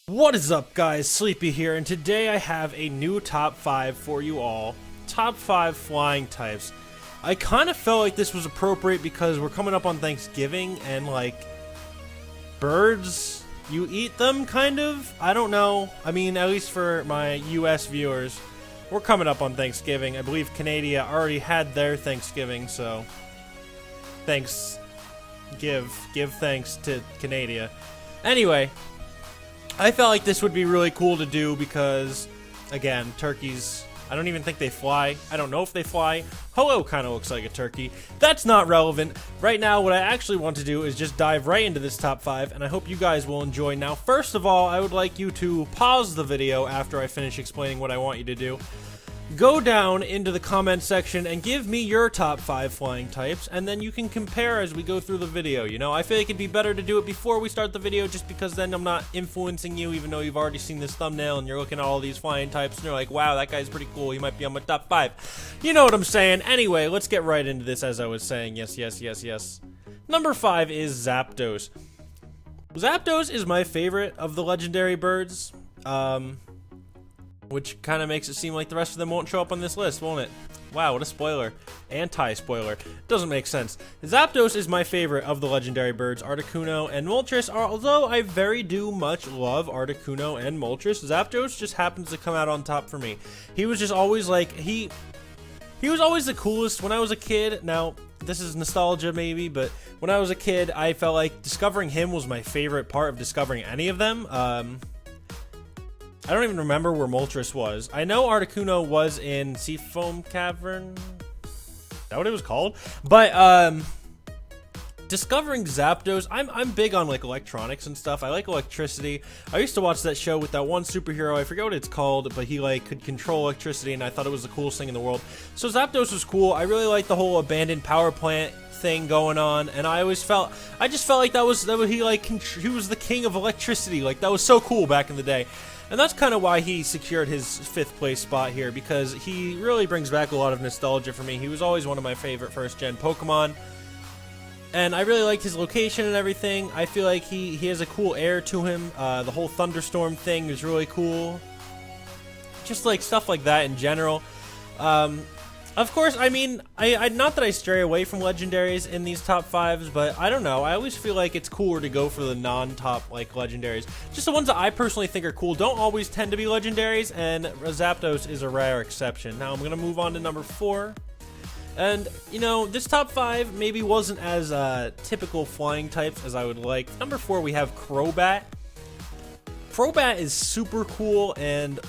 What is up, guys? Sleepy here, and today I have a new top 5 for you all. Top 5 flying types. I kind of felt like this was appropriate because we're coming up on Thanksgiving, and like, birds, you eat them, kind of? I don't know. I mean, at least for my US viewers, we're coming up on Thanksgiving. I believe Canada already had their Thanksgiving, so thanks. Give thanks to Canada. Anyway, I felt like this would be really cool to do because, again, turkeys, I don't even think they fly. I don't know if they fly. Hello kind of looks like a turkey. That's not relevant. Right now, what I actually want to do is just dive right into this top 5, and I hope you guys will enjoy. Now, first of all, I would like you to pause the video after I finish explaining what I want you to do. Go down into the comment section and give me your top 5 flying types, and then you can compare as we go through the video. You know, I feel like it'd be better to do it before we start the video, just because then I'm not influencing you, even though you've already seen this thumbnail and you're looking at all these flying types and you're like, wow, that guy's pretty cool, he might be on my top 5. You know what I'm saying? Anyway, let's get right into this. As I was saying, yes. Number 5 is Zapdos. Zapdos is my favorite of the legendary birds. Which kind of makes it seem like the rest of them won't show up on this list, won't it? Wow, what a spoiler. Anti-spoiler. Doesn't make sense. Zapdos is my favorite of the legendary birds, Articuno and Moltres. Although I very much love Articuno and Moltres, Zapdos just happens to come out on top for me. He was just always like, he was always the coolest when I was a kid. Now, this is nostalgia maybe, but when I was a kid, I felt like discovering him was my favorite part of discovering any of them. I don't even remember where Moltres was. I know Articuno was in Seafoam Cavern. Is that what it was called? But, discovering Zapdos, I'm big on, like, electronics and stuff. I like electricity. I used to watch that show with that one superhero. I forget what it's called, but he, like, could control electricity, and I thought it was the coolest thing in the world. So Zapdos was cool. I really liked the whole abandoned power plant thing going on, and I just felt like he was the king of electricity. Like, that was so cool back in the day. And that's kind of why he secured his 5th place spot here, because he really brings back a lot of nostalgia for me. He was always one of my favorite first-gen Pokemon, and I really liked his location and everything. I feel like he has a cool air to him. The whole thunderstorm thing is really cool. Just like stuff like that in general. Of course, I mean, I not that I stray away from legendaries in these top 5s, but I don't know. I always feel like it's cooler to go for the non-top, like, legendaries. Just the ones that I personally think are cool don't always tend to be legendaries, and Zapdos is a rare exception. Now, I'm going to move on to number 4. And, you know, this top 5 maybe wasn't as typical flying types as I would like. Number 4, we have Crobat. Crobat is super cool, and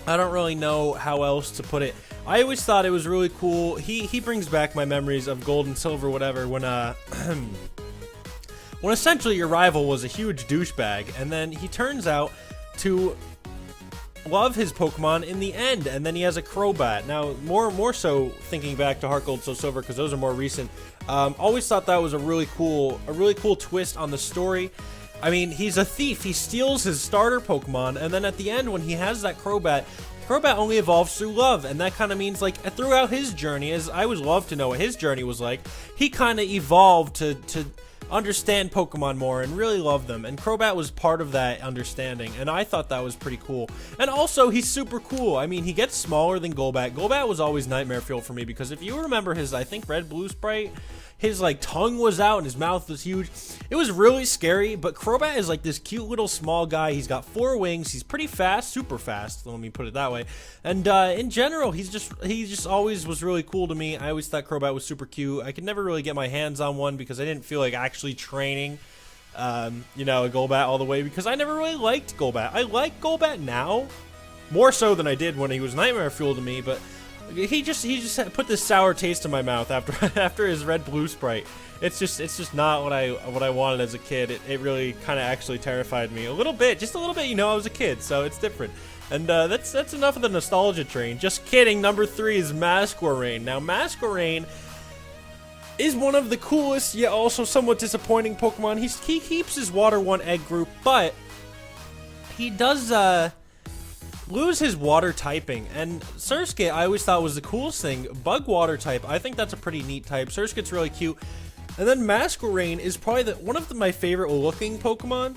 I don't really know how else to put it. I always thought it was really cool. He brings back my memories of Gold and Silver, whatever, when when essentially your rival was a huge douchebag, and then he turns out to love his Pokemon in the end, and then he has a Crobat. Now, more so thinking back to Heart Gold, Soul Silver, because those are more recent. Always thought that was a really cool twist on the story. I mean, he's a thief. He steals his starter Pokemon, and then at the end, when he has that Crobat only evolves through love, and that kind of means, like, throughout his journey, as I would love to know what his journey was like, he kind of evolved to understand Pokemon more and really love them, and Crobat was part of that understanding, and I thought that was pretty cool. And also, he's super cool. I mean, he gets smaller than Golbat. Golbat was always nightmare fuel for me, because if you remember his, I think, Red Blue Sprite, his, like, tongue was out and his mouth was huge. It was really scary, but Crobat is, like, this cute little small guy. He's got 4 wings. He's pretty fast, super fast, let me put it that way. And, in general, he just always was really cool to me. I always thought Crobat was super cute. I could never really get my hands on one because I didn't feel like actually training, you know, a Golbat all the way, because I never really liked Golbat. I like Golbat now, more so than I did when he was nightmare fuel to me, but he just put this sour taste in my mouth after his Red Blue Sprite. It's just not what I wanted as a kid. It really kind of actually terrified me a little bit, just a little bit. You know, I was a kid, so it's different. And that's enough of the nostalgia train. Just kidding. Number 3 is Masquerain. Now, Masquerain is one of the coolest, yet also somewhat disappointing Pokemon. He keeps his Water 1 egg group, but he does lose his water typing, and Surskit I always thought was the coolest thing. Bug water type, I think that's a pretty neat type. Surskit's really cute. And then Masquerain is probably my favorite looking Pokemon.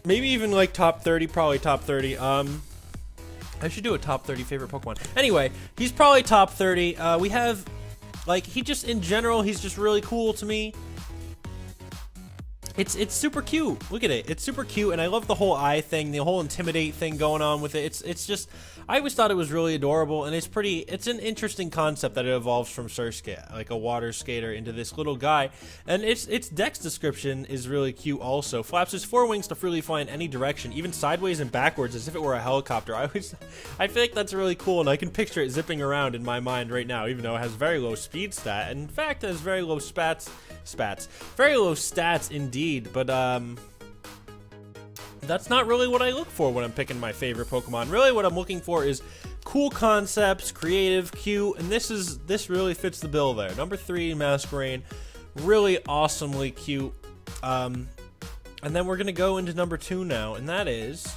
Maybe even like top 30, probably top 30. I should do a top 30 favorite Pokemon. Anyway, he's probably top 30. We have, like, he just, in general, he's just really cool to me. It's super cute. Look at it. It's super cute, and I love the whole eye thing, the whole intimidate thing going on with it. It's just, I always thought it was really adorable, and it's an interesting concept that it evolves from Surskit, like a water skater, into this little guy. And its dex description is really cute also. Flaps his forewings to freely fly in any direction, even sideways and backwards as if it were a helicopter. I feel like that's really cool, and I can picture it zipping around in my mind right now, even though it has very low speed stat, and in fact it has very low very low stats indeed, but that's not really what I look for when I'm picking my favorite Pokemon. Really what I'm looking for is cool concepts, creative, cute, and this really fits the bill there. Number 3, Masquerain, really awesomely cute. And then we're gonna go into number 2 now, and that is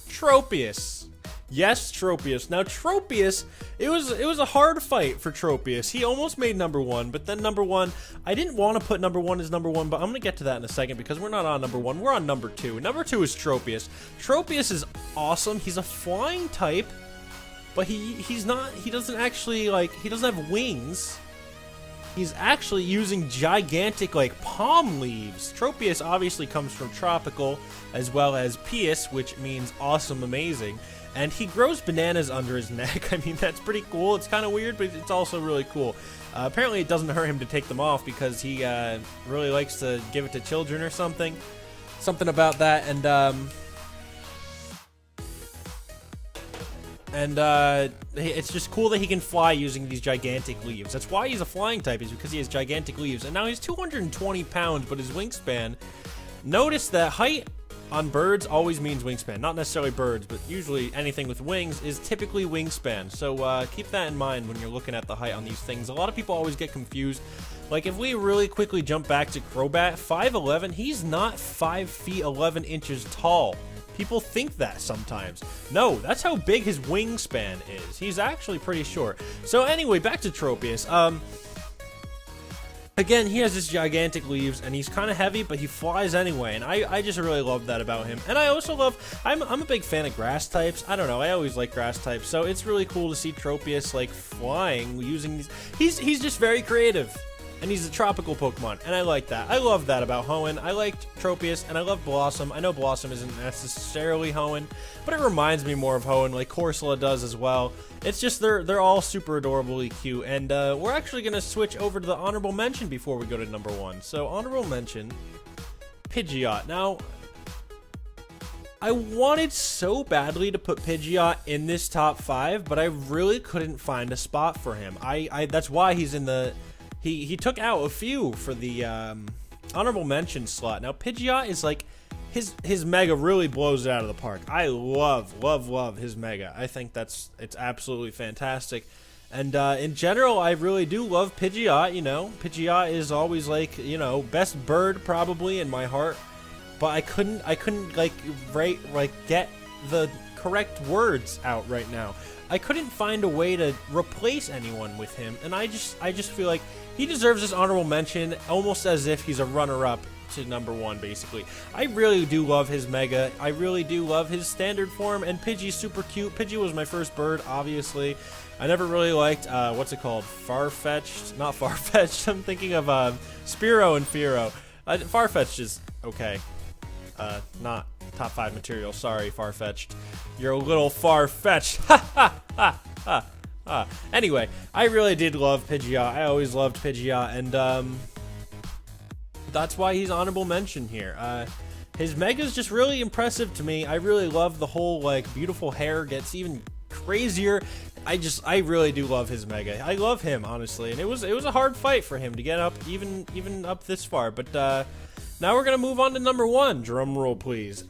Tropius. Yes, Tropius. Now, Tropius, it was a hard fight for Tropius. He almost made number 1, but then number 1, I didn't want to put number 1 as number 1, but I'm going to get to that in a second because we're not on number 1. We're on number 2. Number 2 is Tropius. Tropius is awesome. He's a flying type, but he doesn't actually, like, he doesn't have wings. He's actually using gigantic, like, palm leaves. Tropius obviously comes from tropical, as well as Pius, which means awesome, amazing. And he grows bananas under his neck. I mean, that's pretty cool. It's kind of weird, but it's also really cool. Apparently, it doesn't hurt him to take them off because he really likes to give it to children or something. Something about that. And it's just cool that he can fly using these gigantic leaves. That's why he's a flying type, is because he has gigantic leaves. And now he's 220 pounds, but his wingspan... Notice that height on birds always means wingspan. Not necessarily birds, but usually anything with wings is typically wingspan. So keep that in mind when you're looking at the height on these things. A lot of people always get confused. Like, if we really quickly jump back to Crobat, 5'11", he's not 5 feet 11 inches tall. People think that sometimes. No, that's how big his wingspan is. He's actually pretty short. So anyway, back to Tropius. Again, he has this gigantic leaves, and he's kind of heavy, but he flies anyway, and I just really love that about him. And I also love, I'm a big fan of grass types. I don't know, I always like grass types, so it's really cool to see Tropius, like, flying using these. He's just very creative, and he's a tropical Pokemon, and I like that. I love that about Hoenn. I liked Tropius, and I love Blossom. I know Blossom isn't necessarily Hoenn, but it reminds me more of Hoenn, like Corsola does as well. It's just they're all super adorably cute, and we're actually gonna switch over to the honorable mention before we go to number 1. So honorable mention, Pidgeot. Now, I wanted so badly to put Pidgeot in this top 5, but I really couldn't find a spot for him. That's why he's in the. He took out a few for the honorable mention slot. Now Pidgeot is like. His Mega really blows it out of the park. I love his Mega. I think it's absolutely fantastic. And in general, I really do love Pidgeot, you know. Pidgeot is always, like, you know, best bird probably in my heart. But I couldn't like get the correct words out right now. I couldn't find a way to replace anyone with him, and I just feel like he deserves this honorable mention almost as if he's a runner-up to number 1, basically. I really do love his Mega. I really do love his standard form, and Pidgey's super cute. Pidgey was my first bird, obviously. I never really liked, what's it called? Farfetch'd? Not Farfetch'd. I'm thinking of Spearow and Fearow. Farfetch'd is okay. Not top 5 material. Sorry, Farfetch'd. You're a little far-fetched. Ha ha ha ha ha. Anyway, I really did love Pidgeot. I always loved Pidgeot, and that's why he's honorable mention here. His Mega's just really impressive to me. I really love the whole, like, beautiful hair gets even crazier. I really do love his Mega. I love him, honestly, and it was a hard fight for him to get up even up this far. But now we're gonna move on to number 1. Drum roll, please.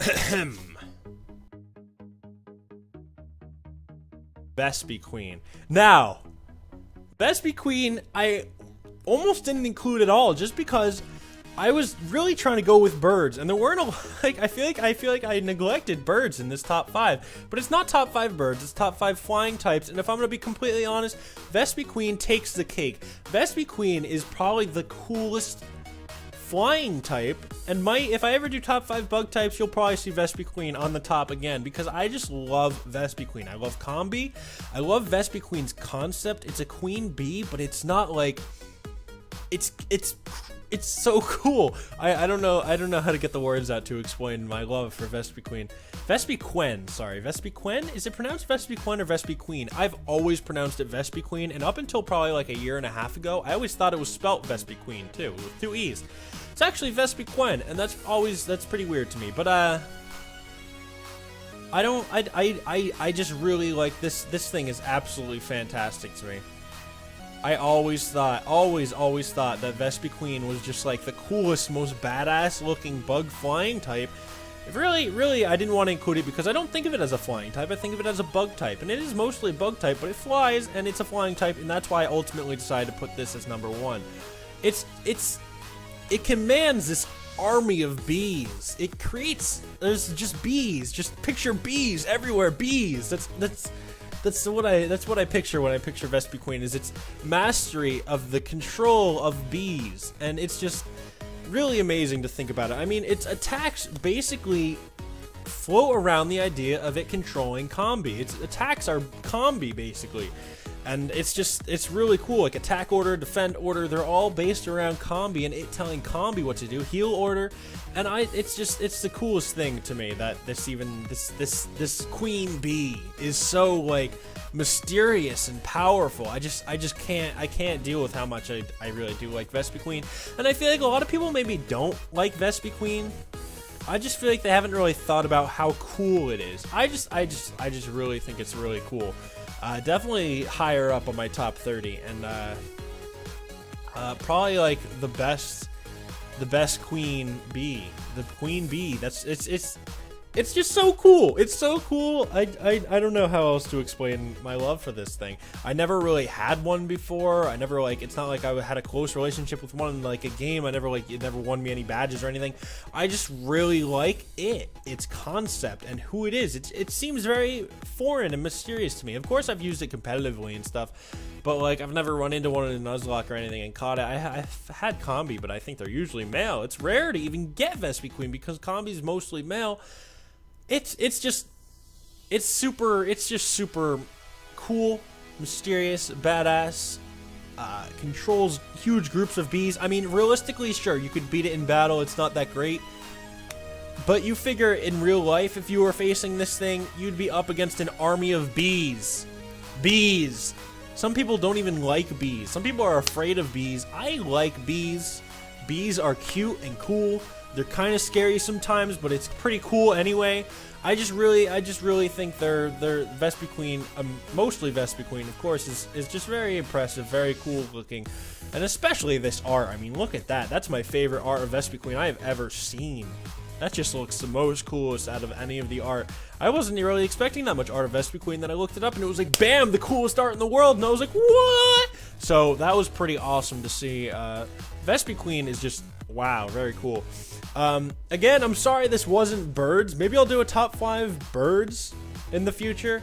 Vespiquen. Now, Vespiquen, I almost didn't include at all, just because I was really trying to go with birds, and there weren't I feel like I neglected birds in this top 5, but it's not top 5 birds, it's top 5 flying types, and if I'm gonna be completely honest, Vespiquen takes the cake. Vespiquen is probably the coolest flying type, and if I ever do top 5 bug types, you'll probably see Vespiquen on the top again, because I just love Vespiquen. I love Combi. I love Vespiquen's concept. It's a queen bee, but it's not like, it's so cool. I don't know how to get the words out to explain my love for Vespiquen. Sorry, Vespiquen? Is it pronounced Vespiquen or Vespiquen? I've always pronounced it Vespiquen, and up until probably like a year and a half ago, I always thought it was spelt Vespiquen too, with 2 E's. It's actually Vespiquen, and that's pretty weird to me. But I just really like this thing is absolutely fantastic to me. I always thought that Vespiquen was just like the coolest, most badass looking bug flying type. Really, I didn't want to include it because I don't think of it as a flying type. I think of it as a bug type, and it is mostly a bug type, but it flies, and it's a flying type, and that's why I ultimately decided to put this as number 1. It commands this army of bees. There's just bees. Just picture bees everywhere. Bees. That's what I picture when I picture Vespiquen, is its mastery of the control of bees, and it's just really amazing to think about it. I mean, its attacks basically float around the idea of it controlling Combi. Its attacks are Combi, basically. And it's really cool. Like attack order, defend order, they're all based around Combi and it telling Combi what to do. Heal order, and it's the coolest thing to me that this queen bee is so like mysterious and powerful. I can't deal with how much I really do like Vespiquen. And I feel like a lot of people maybe don't like Vespiquen. I just feel like they haven't really thought about how cool it is. I just really think it's really cool. Definitely higher up on my top 30, and probably like the best queen bee. The queen bee. It's just so cool. It's so cool. I don't know how else to explain my love for this thing. I never really had one before. It's not like I had a close relationship with one in like a game. It never won me any badges or anything. I just really like its concept and who it is. It seems very foreign and mysterious to me. Of course, I've used it competitively and stuff, but like I've never run into one in a Nuzlocke or anything and caught it. I've had Combi, but I think they're usually male. It's rare to even get Vespiquen because Combi's mostly male. It's just super cool, mysterious, badass, controls huge groups of bees. I mean, realistically, sure, you could beat it in battle, it's not that great, but you figure in real life, if you were facing this thing, you'd be up against an army of bees. Bees! Some people don't even like bees. Some people are afraid of bees. I like bees. Bees are cute and cool. They're kind of scary sometimes, but it's pretty cool anyway. I just really think they're Vespiquen, mostly Vespiquen, of course, is just very impressive, very cool looking, and especially this art. I mean, look at that. That's my favorite art of Vespiquen I have ever seen. That just looks the most coolest out of any of the art. I wasn't really expecting that much art of Vespiquen, then I looked it up and it was like, bam, the coolest art in the world, and I was like, what? So that was pretty awesome to see. Vespiquen is just, wow, very cool. Again, I'm sorry this wasn't birds. Maybe I'll do a top 5 birds in the future.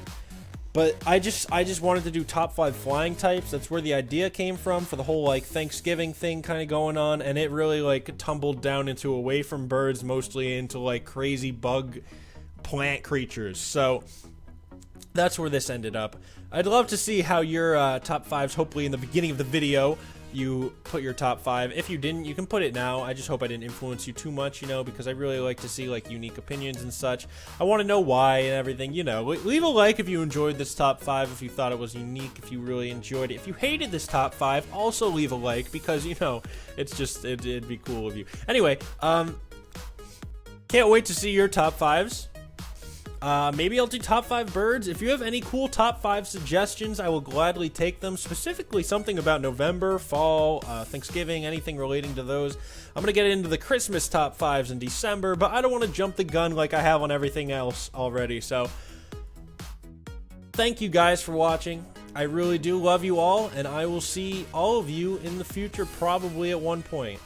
But I just wanted to do top 5 flying types. That's where the idea came from for the whole like Thanksgiving thing kind of going on, and it really like tumbled down into away from birds mostly into like crazy bug plant creatures. So that's where this ended up. I'd love to see how your top 5s, hopefully in the beginning of the video, you put your top 5. If you didn't, you can put it now. I just hope I didn't influence you too much, you know, because I really like to see like unique opinions and such. I want to know why and everything, you know. Leave a like if you enjoyed this top 5, if you thought it was unique, if you really enjoyed it. If you hated this top 5, also leave a like, because, you know, it's just, it'd be cool of you. Anyway, can't wait to see your top 5s. Maybe I'll do top 5 birds. If you have any cool top 5 suggestions, I will gladly take them. Specifically something about November, fall, Thanksgiving, anything relating to those. I'm going to get into the Christmas top 5s in December, but I don't want to jump the gun like I have on everything else already. So thank you guys for watching. I really do love you all, and I will see all of you in the future, probably at one point.